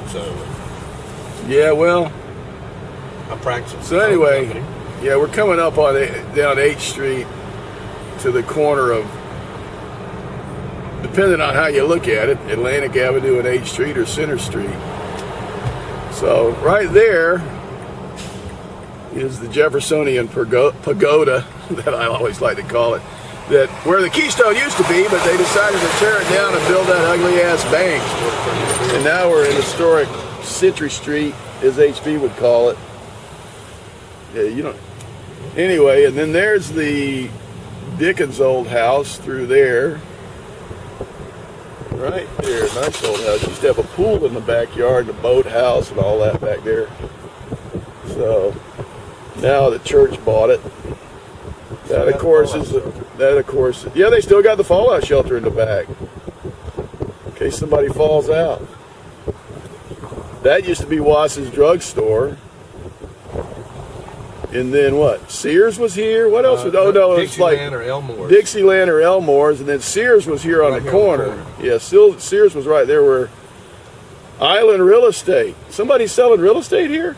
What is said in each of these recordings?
So Yeah, well. I'm practicing. So anyway, yeah, we're coming up on down 8th Street to the corner of, depending on how you look at it, Atlantic Avenue and 8th Street or Center Street. So right there is the Jeffersonian pagoda that I always like to call it, that where the Keystone used to be, but they decided to tear it down and build that ugly ass bank. And now we're in historic Citrus Street, as HB would call it. Yeah, you don't. Anyway, and then there's the Dickens old house through there. Right there, nice old house. Used to have a pool in the backyard, and a boathouse, and all that back there. So now the church bought it. That of course, yeah, they still got the fallout shelter in the back in case somebody falls out. That used to be Wass's drugstore. And then what? Sears was here. What else was? Oh no, it was like Dixieland or Elmore's. Dixieland or Elmore's, and then Sears was here on the corner. Yeah, Sears was right there where Island Real Estate. Somebody selling real estate here?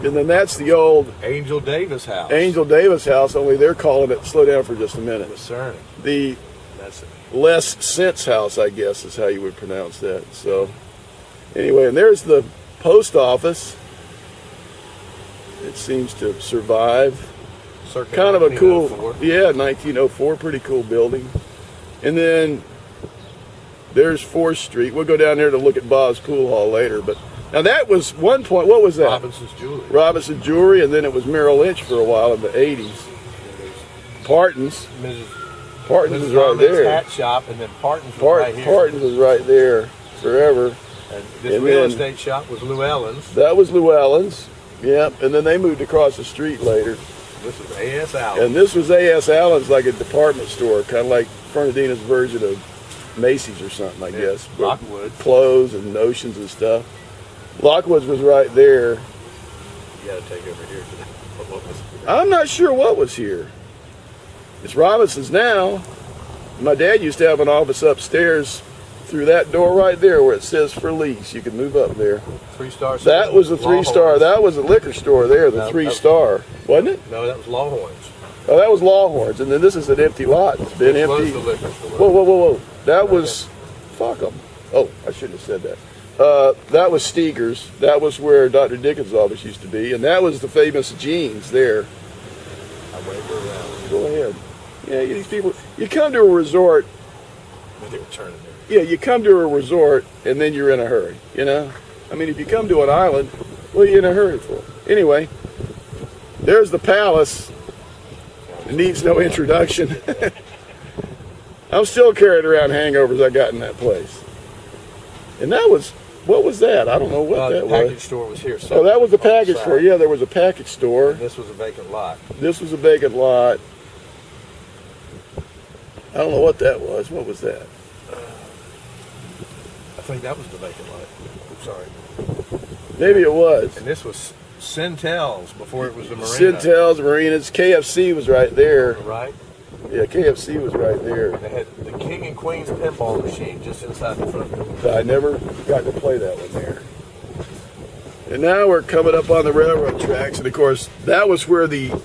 And then that's the old Angel Davis house. Angel Davis house, only they're calling it, slow down for just a minute. The Les Sense house, I guess, is how you would pronounce that. So anyway, and there's the post office. It seems to survive. Circa kind of a cool, 1904. yeah, 1904, pretty cool building. And then there's 4th Street. We'll go down there to look at Bob's Pool Hall later. But now that was one point, what was that? Robinson's Jewelry. Robinson's Jewelry, and then it was Merrill Lynch for a while in the 80s. Parton's. Parton's is right there. Hat shop, and then Parton's was right here. Parton's is right there forever. And this real estate shop was Llewellyn's. That was Llewellyn's. Yep, and then they moved across the street later. This was A.S. Allen. And this was A.S. Allen's, like a department store, kind of like Fernandina's version of Macy's or something, I guess. Lockwood. Clothes and notions and stuff. Lockwood's was right there. You got to take over here today. What was here? I'm not sure what was here. It's Robinson's now. My dad used to have an office upstairs through that door right there where it says for lease. You can move up there. 3-star. That was a 3-star. That was a liquor store there, the 3-star. Wasn't it? No, that was Longhorns. Oh, that was Longhorns. And then this is an empty lot. It's been empty. Was the liquor store. Whoa. That was, fuck them. Oh, I shouldn't have said that. That was Steger's. That was where Dr. Dickens' office used to be. And that was the famous Jeans there. I waved her around. Go ahead. Yeah, these people, you come to a resort. They were turning there. Yeah, you come to a resort and then you're in a hurry, you know? I mean, if you come to an island, what are you in a hurry for? Anyway, there's the palace. It needs no introduction. I'm still carrying around hangovers I got in that place. And that was, what was that? I don't know what that was. The package store was here. Oh, that was the package store. Yeah, there was a package store. And this was a vacant lot. This was a vacant lot. I don't know what that was. What was that? I think that was the vacant lot. I'm sorry. Maybe it was. And this was Centel's before it was the marina. Centel's, marinas. KFC was right there. Right? Yeah, KFC was right there. They had the King and Queen's pinball machine just inside the front door. I never got to play that one there. And now we're coming up on the railroad tracks. And of course, that was where the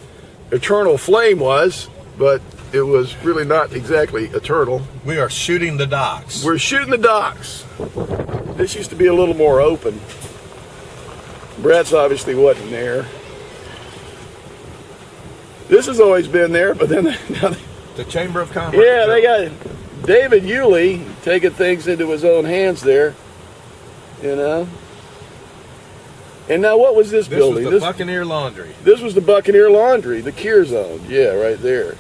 Eternal Flame was, but it was really not exactly eternal. We are shooting the docks. We're shooting the docks. This used to be a little more open. Brett's obviously wasn't there. This has always been there, but then the Chamber of Commerce. Yeah, they got David Yulee taking things into his own hands there, you know. And now what was this building? This was the Buccaneer Laundry. This was the Buccaneer Laundry, the Kier Zone. Yeah, right there.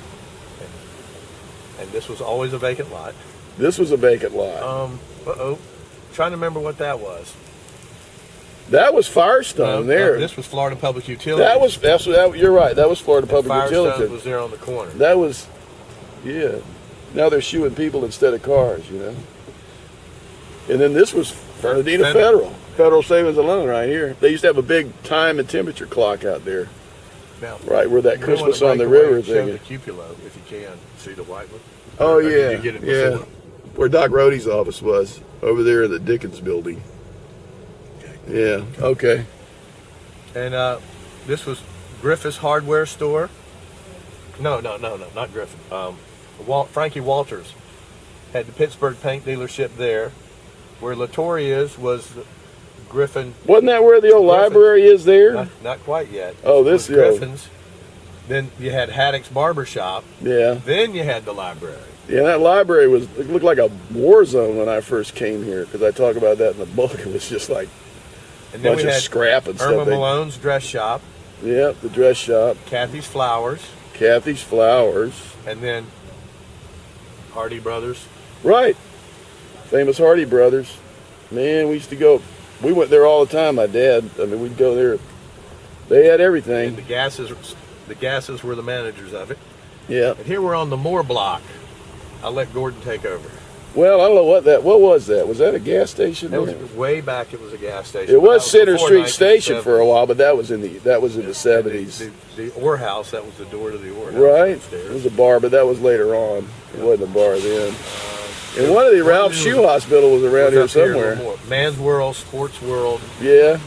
And this was always a vacant lot. This was a vacant lot. Trying to remember what that was. That was Firestone there. No, this was Florida Public Utilities. You're right. That was Florida Public Utilities. Firestone was there on the corner. That was, yeah. Now they're shooing people instead of cars, you know. And then this was Fernandina Federal Savings and Loan right here. They used to have a big time and temperature clock out there. Now, right where that Christmas on the river thing. Show the cupola if you can. See the white one? Oh, yeah. Did you get it before? Where Doc Rohde's office was, over there in the Dickens building. Yeah. Okay. And this was Griffith's hardware store. No, not Griffith. Frankie Walters had the Pittsburgh paint dealership there. Where Latore is was Griffin. Wasn't that where the old library is there? Not quite yet. Oh, this is Griffin's. Then you had Haddock's Barber Shop. Yeah. Then you had the library. Yeah, that library it looked like a war zone when I first came here, because I talk about that in the book. It was just like a bunch of scrap and Irma stuff. Malone's dress shop. Yeah, the dress shop. Kathy's Flowers. Kathy's Flowers. And then Hardy Brothers. Right. Famous Hardy Brothers. Man, we used to go. We went there all the time, my dad. I mean, we'd go there. They had everything. And the gases were the managers of it. Yeah. And here we're on the Moore block. I'll let Gordon take over. Well, I don't know what was that? Was that a gas station? That was way back. It was a gas station. It was Center Street Station for a while, but that was in the 70s. The Orr House, that was the door to the Orr House. Right. Upstairs. It was a bar, but that was later on. It wasn't a bar then. And one of the Ralph Shoe Hospital was around here somewhere. Man's World, Sports World. Yeah.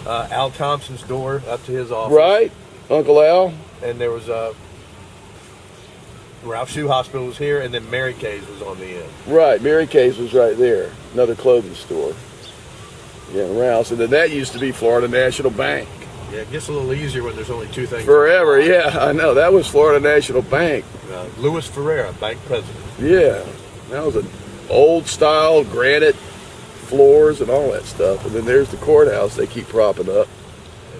Al Thompson's door up to his office. Right. Uncle Al. And there was Ralph Shoe Hospital was here, and then Mary Kay's was on the end. Right. Mary Kay's was right there. Another clothing store. Yeah, Ralph's. And then that used to be Florida National Bank. Yeah, it gets a little easier when there's only two things. Forever, yeah, I know. That was Florida National Bank. Louis Ferreira, bank president. Yeah. That was an old style granite floors and all that stuff. And then there's the courthouse they keep propping up.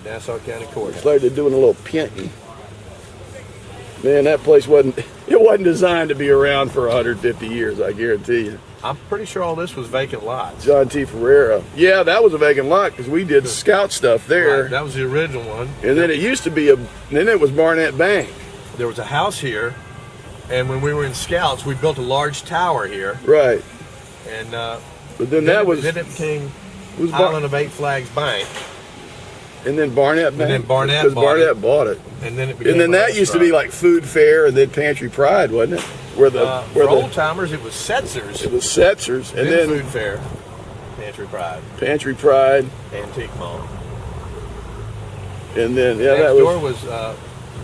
The Nassau County Courthouse. It's like they're doing a little painting. Man, that place wasn't designed to be around for 150 years, I guarantee you. I'm pretty sure all this was vacant lots. John T. Ferreira. Yeah, that was a vacant lot because we did scout stuff there. Right, that was the original one. And then it used to be then it was Barnett Bank. There was a house here, and when we were in scouts, we built a large tower here. Right. And but then it became Island of Eight Flags Bank. And then Barnett Bank. And then Barnett because Barnett bought it. And then it became. And then that used to be like Food Fair and then Pantry Pride, wasn't it? For old timers, it was Setzer's. It was Setzer's, and then Food Fair, Pantry Pride, Antique Mall, and then next door was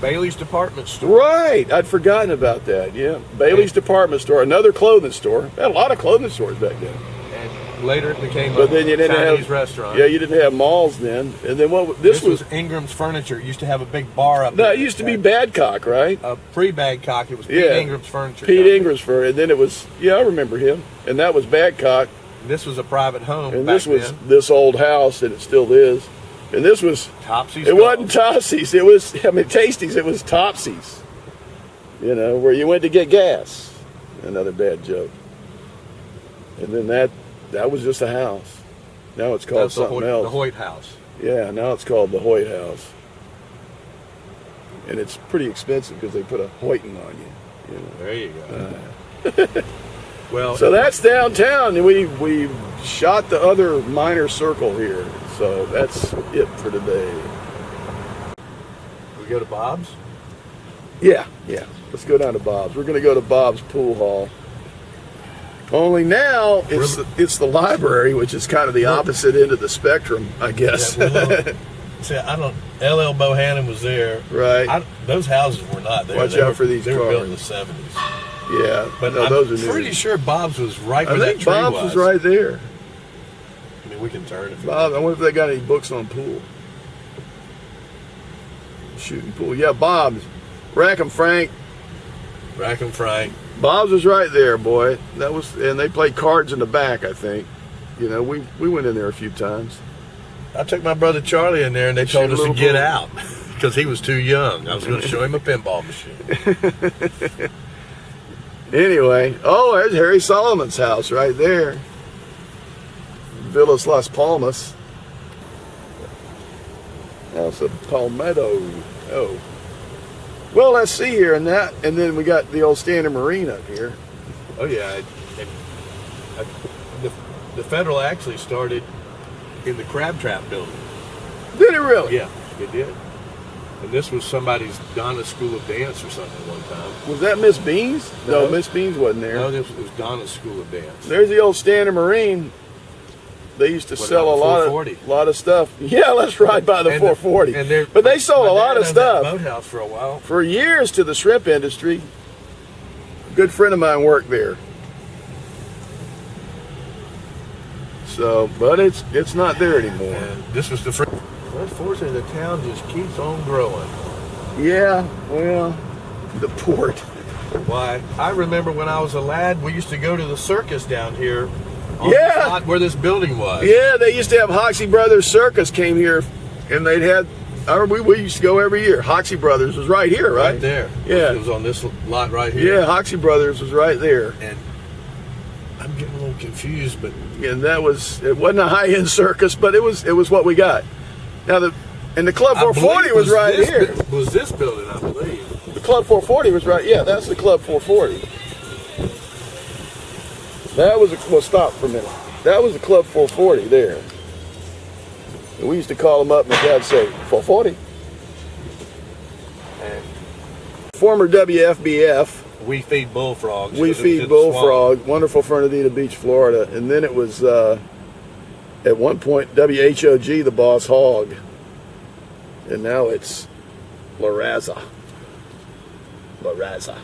Bailey's Department Store. Right, I'd forgotten about that. Yeah, Bailey's Department Store, another clothing store. They had a lot of clothing stores back then. And later it became then you didn't Chinese have restaurant. Yeah, you didn't have malls then. And then this was Ingram's Furniture. It used to have a big bar up there. there. No, it used to be Badcock, right? Pre-Badcock, it was Pete Ingram's Furniture. Pete Ingram's Furniture, and then it was I remember him, and that was Badcock. This was a private home. And this was this old house, and it still is. And this was Topsy's. It wasn't Topsy's. It was Tasty's. It was Topsy's. You know, where you went to get gas. Another bad joke. And then that was just a house. Now it's called something else. The Hoyt House. Yeah, now it's called the Hoyt House. And it's pretty expensive because they put a Hoyton on you. know. There you go. Well, so that's downtown, and we shot the other minor circle here. So that's it for today. We go to Bob's? Yeah. Let's go down to Bob's. We're going to go to Bob's Pool Hall. Only now it's the library, which is kind of the opposite end of the spectrum, I guess. Yeah, see, L.L. Bohannon was there. Right. Those houses were not there. Watch out for these cars. They were built in the 70s. Yeah, but those are pretty new. sure Bob's was right where that tree Bob's was right there. I mean, we can turn it. Bob, I wonder if they got any books on pool. Shooting pool. Yeah, Bob's. Rackham Frank. Bob's was right there, boy. And they played cards in the back, I think. You know, we went in there a few times. I took my brother Charlie in there, and they told us to get out because he was too young. I was going to show him a pinball machine. Anyway, there's Harry Solomon's house right there. Villas Las Palmas. House of Palmetto. Oh. Well, let's see here, and then we got the old Standard Marine up here. Oh yeah, the Federal actually started in the Crab Trap building. Did it really? Yeah, it did. And this was somebody's Donna's School of Dance or something at one time. Was that Miss Beans? No, Miss Beans wasn't there. No, this was Donna's School of Dance. There's the old Standard Marine. they used to What sell a about lot of stuff. Yeah, let's ride by the 440. But they sold a lot of stuff boathouse for a while. for years to the shrimp industry. A good friend of mine worked there. So, but it's not there anymore. And this was the first. Unfortunately, the town just keeps on growing. Yeah, well, the port. Why? I remember when I was a lad, we used to go to the circus down here. On Yeah. the spot where this building was. Yeah, they used to have Hoxie Brothers Circus came here, and they'd had. We used to go every year. Hoxie Brothers was right here, right? Right there. Yeah. It was on this lot right here. Yeah, Hoxie Brothers was right there. And I'm getting a little confused, but And it wasn't a high-end circus, but it was what we got. Now the Club 440 was right here. Was this building, I believe. The Club 440 was right. Yeah, that's the Club 440. That was stop for a minute. That was the Club 440 there. And we used to call them up, and my dad would say 440. And Former WFBF. we feed bullfrogs. We feed bullfrog. Wonderful Fernandina Beach, Florida. And then it was at one point WHOG, the Boss Hog. And now it's La Raza. La Raza.